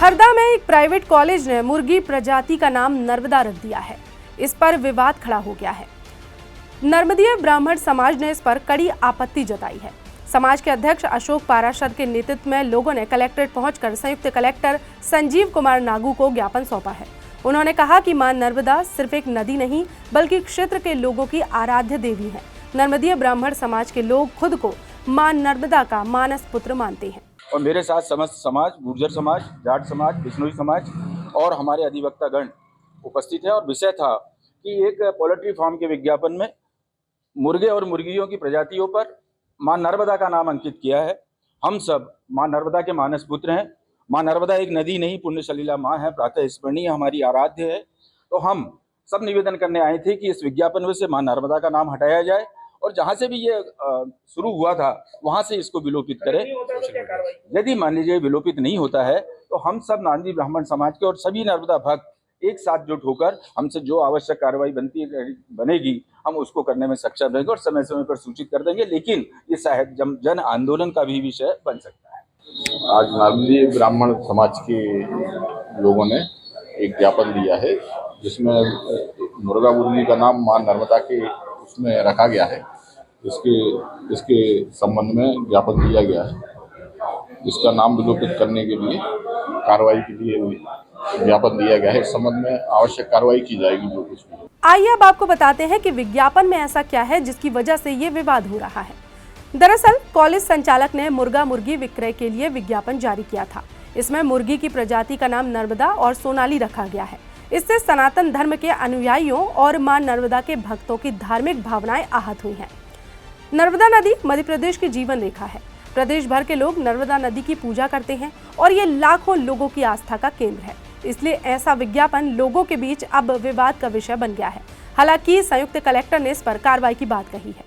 हरदा में एक private college ने मुर्गी प्रजाति का नाम नर्मदा रख दिया है। इस पर विवाद खड़ा हो गया है। नर्मदीय ब्राह्मण समाज ने इस पर कड़ी आपत्ति जताई है। समाज के अध्यक्ष अशोक पाराशर के नेतृत्व में लोगों ने कलेक्ट्रेट पहुंचकर संयुक्त कलेक्टर संजीव कुमार नागू को ज्ञापन सौंपा है। उन्होंने कहा कि मां नर्मदा सिर्फ एक नदी नहीं बल्कि क्षेत्र के लोगों की आराध्य देवी है। नर्मदीय ब्राह्मण समाज के लोग खुद को मां नर्मदा का मानस पुत्र मानते हैं। और मेरे साथ समस्त समाज, गुर्जर समाज, जाट समाज, बिश्नोई समाज और हमारे अधिवक्तागण उपस्थित है। और विषय था कि एक पोल्ट्री फार्म के विज्ञापन में मुर्गे और मुर्गियों की प्रजातियों पर मां नर्मदा का नाम अंकित किया है। हम सब मां नर्मदा के मानस पुत्र हैं। मां नर्मदा एक नदी नहीं, पुण्य सलीला मां है, प्रातः स्मरणीय, हमारी आराध्य है। तो हम सब निवेदन करने आए थे कि इस विज्ञापन में से मां नर्मदा का नाम हटाया जाए और जहां से भी ये शुरू हुआ था वहां से इसको विलोपित करें। यदि मान लीजिए विलोपित नहीं होता है तो हम सब नांदी ब्राह्मण समाज के और सभी नर्मदा भक्त एक साथ जुट होकर हमसे जो आवश्यक कार्रवाई बनेगी हम उसको करने में सक्षम रहेंगे और समय समय पर सूचित कर देंगे। लेकिन ये शायद जन आंदोलन का भी विषय बन सकता है। आज नांदी ब्राह्मण समाज के लोगों ने एक ज्ञापन दिया है जिसमें मुर्गा मुर्गी का नाम मां नर्मदा के उसमें रखा गया है। इसके संबंध में ज्ञापन दिया गया है। इसका नाम विलोपित करने के लिए कार्रवाई के लिए ज्ञापन दिया गया है। इस संबंध में आवश्यक कार्रवाई की जाएगी जो कुछ भी। आइए अब आपको बताते हैं कि विज्ञापन में ऐसा क्या है जिसकी वजह से ये विवाद हो रहा है। दरअसल कॉलेज संचालक ने मुर्गा मुर्गी विक्रय के लिए विज्ञापन जारी किया था। इसमें मुर्गी की प्रजाति का नाम नर्मदा और सोनाली रखा गया है। इससे सनातन धर्म के अनुयायियों और मां नर्मदा के भक्तों की धार्मिक भावनाएं आहत हुई हैं। नर्मदा नदी मध्य प्रदेश की जीवन रेखा है। प्रदेश भर के लोग नर्मदा नदी की पूजा करते हैं और ये लाखों लोगों की आस्था का केंद्र है। इसलिए ऐसा विज्ञापन लोगों के बीच अब विवाद का विषय बन गया है। हालांकि संयुक्त कलेक्टर ने इस पर कार्रवाई की बात कही है।